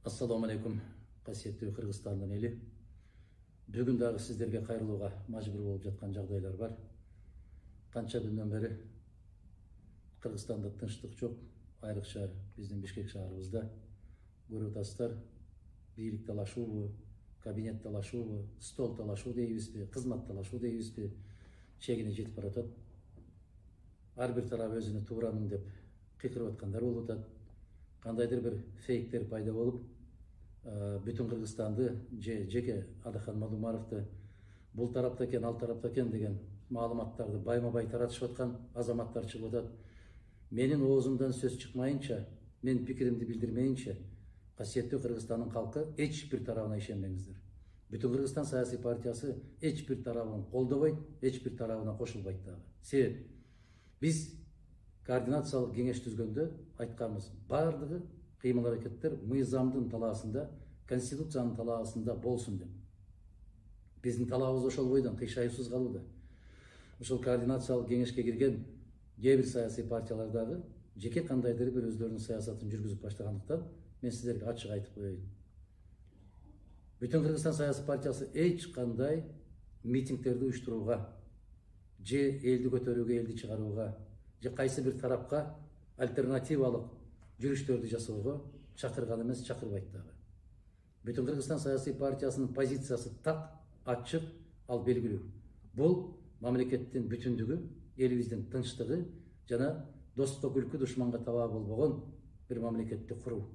Assalamu алейкум, касиеттүү Кыргызстандын эли. Бүгүн дагы сиздерге кайрылууга мажбур болуп жаткан жагдайлар бар. Канча күндөн бери Кыргызстанда тынчтык жок, айрыкча биздин Бишкек шаарыбызда. Көрүп атасыздар, бийлик талашуубу, кабинет талашуубу, стол талашуу дейбизби, кызмат талашуу дейбизби, чегине жетип баратат. Ар бир тарап өзүнө туурамын деп кыйкырып аткандар болуп атат. Кандайдыр бир фейктер пайда болуп, бүтүн Кыргызстанды жеке Адахан Мадумаровду бул тарапта экен, ал тарапта экен деген маалыматтарды байма-бай таратышып аткан азаматтар чыгып атат. Менин оозумдан сөз чыкмайынча, мен пикиримди билдирмейинче, касиеттүү Кыргызстандын калкы эч бир тарабына ишенбеңиздер. Бүтүн Кыргызстан саясий партиясы эч бир тарабын колдобойт, эч бир тарабына кошулбайт дагы. Себеп биз координациялык кеңеш түзгөндө айтканбыз, бардыгы кыймыл аракеттер мыйзамдын талаасында, конституциянын талаасында болсун деп. Биздин талабыбыз ошол бойдон кыйшайыпсыз калууда. Ошол координациялык кеңешке кирген кээ бир саясий партиялардагы жеке кандайдыр бир өздөрүнүн саясатын жүргүзүп баштагандыктан мен сиздерге ачык айтып коеюн. Бүтүн Кыргызстан саясий партиясы эч кандай митингдерди уюштурууга, же элди көтөрүүгө, элди чыгарууга, же кайсы бир тарапка альтернативалык жүрүштөрдү жасоого чакырган эмес, чакырбайт дагы. Бүтүн Кыргызстан саясий партиясынын позициясы так, ачык, ал белгилүү. Бул мамлекеттин бүтүндүгү, элибиздин тынчтыгы жана достукка күлкү, душманга табаа болбогон бир мамлекетти куруу.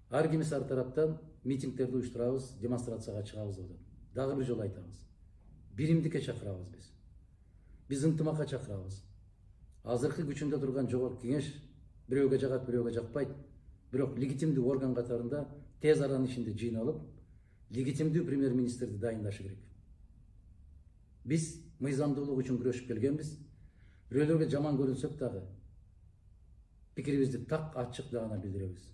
Ар кимиз ар тараптан митингдерди уюштурабыз, демонстрацияга чыгабыз деп атат. Дагы бир жолу айтабыз. Биримдикке чакырабыз биз. Биз ынтымакка чакырабыз. Азыркы күчүндө турган жогорку кеңеш бирөөгө жагат, бирөөгө жакпайт. Бирок легитимдүү орган катарында тез аранын ичинде жыйналып, легитимдүү премьер-министрди дайындашы керек. Биз мыйзамдуулук үчүн күрөшүп келгенбиз. Бирөөлөргө жаман көрүнсөк дагы пикирибизди так, ачык дагана билдиребиз.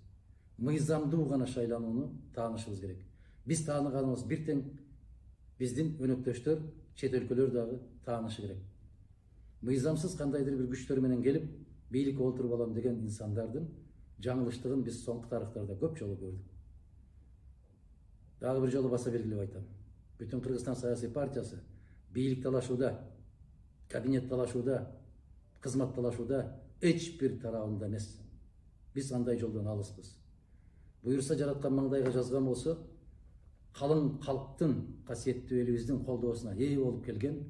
Мыйзамдуу гана шайланууну таанышыбыз керек. Биз тааныганыбыз бир тең, биздин өнөктөштөр, чет өлкөлөр дагы таанышы керек. Мыйзамсыз кандайдыр бир күчтөр менен келип, бийликке олтуруп алам деген инсандардын жаңылыштыгын биз соңку тарыхтарда көп жолу көрдүк. Дагы бир жолу баса белгилеп айтам. Бүтүн Кыргызстан саясий партиясы бийлик талашууда, кабинет талашууда, кызмат талашууда эч бир тарабында эмес. Биз андай жолдон алыспыз. Буюрса жараткан маңдайга жазган болсо, калың калктын, касиеттүү элибиздин колдоосуна ээ болуп келген,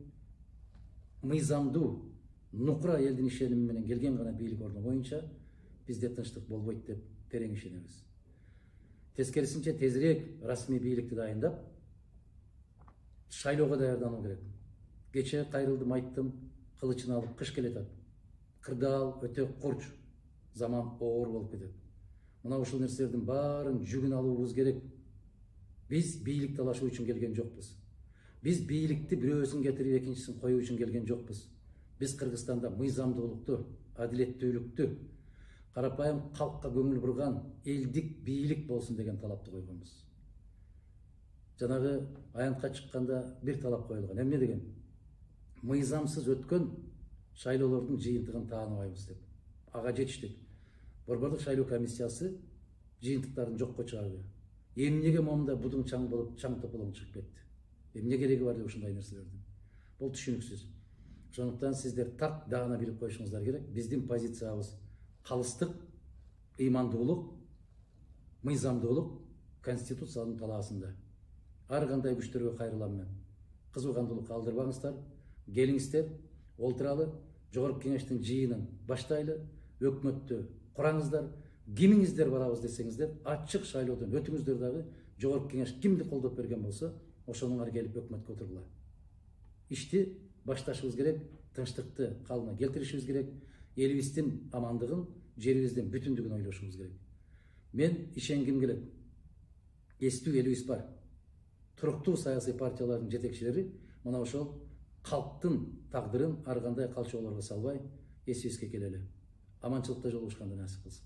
мыйзамдуу, нукура элдин ишеними менен келген гана бийлик орду боюнча бизде тынчтык болбойт деп терең ишенебиз. Тескерисинче тезирээк расмий бийликти дайындап, шайлоого даярдануу керек. Кечээ кайрылдым, айттым, кылычын алып кыш келатат. Кырдаал өтө курч, заман оор болуп кетет. Мына ушул нерселердин баарын жүгүн алуубуз керек. Биз бийлик талашуу үчүн келген жокпуз. Биз бийликти бирөөсүн кетирип экинчисин коюу үчүн келген жокпуз. Биз Кыргызстанда мыйзамдуулукту, адилеттүүлүктү, карапайым калкка көңүл бурган элдик бийлик болсун деген талапты койгонбуз. Жанагы аянтка чыкканда бир талап коюлган. Эмне деген? Мыйзамсыз өткөн шайлоолордун жыйынтыгын тааныбайбыз деп. Ага жетиштик. Борбордук шайлоо комиссиясы жыйынтыктарын жокко чыгарды. Эмнеге момунда будуң чаң болуп, чаң тополоң чыгып кетти? Эмне кереги бар деп ушундай нерселердин? Бул түшүнүксүз. Ошондуктан сиздер так дагана билип коюшуңуздар керек. Биздин позициябыз калыстык, ыймандуулук, мыйзамдуулук, конституциянын талаасында. Ар кандай күчтөргө кайрылам мен. Кызуугандуулукка алдырбаңыздар, келиңиздер, олтуралы, жогорку кеңештин жыйынын баштайлы, өкмөттү кураңыздар, кимиңиздер барабыз десеңиздер, ачык шайлоодон өтүңүздөр дагы, жогорку кеңеш кимди колдоп берген болсо, ошонуңар келип өкмөткө отургула. Ишти башташыбыз керек, тынчтыкты калыбына келтиришибиз керек, элибиздин амандыгын, жерибиздин бүтүндүгүн ойлошубуз керек. Мен ишенгим келет. Эстүү элибиз бар. Туруктуу саясий партиялардын жетекчилери мына ошол калктын тагдырын ар кандай калчоолорго салбай эсибизге келели. Аманчылыкта жолугушканды насип кылсын.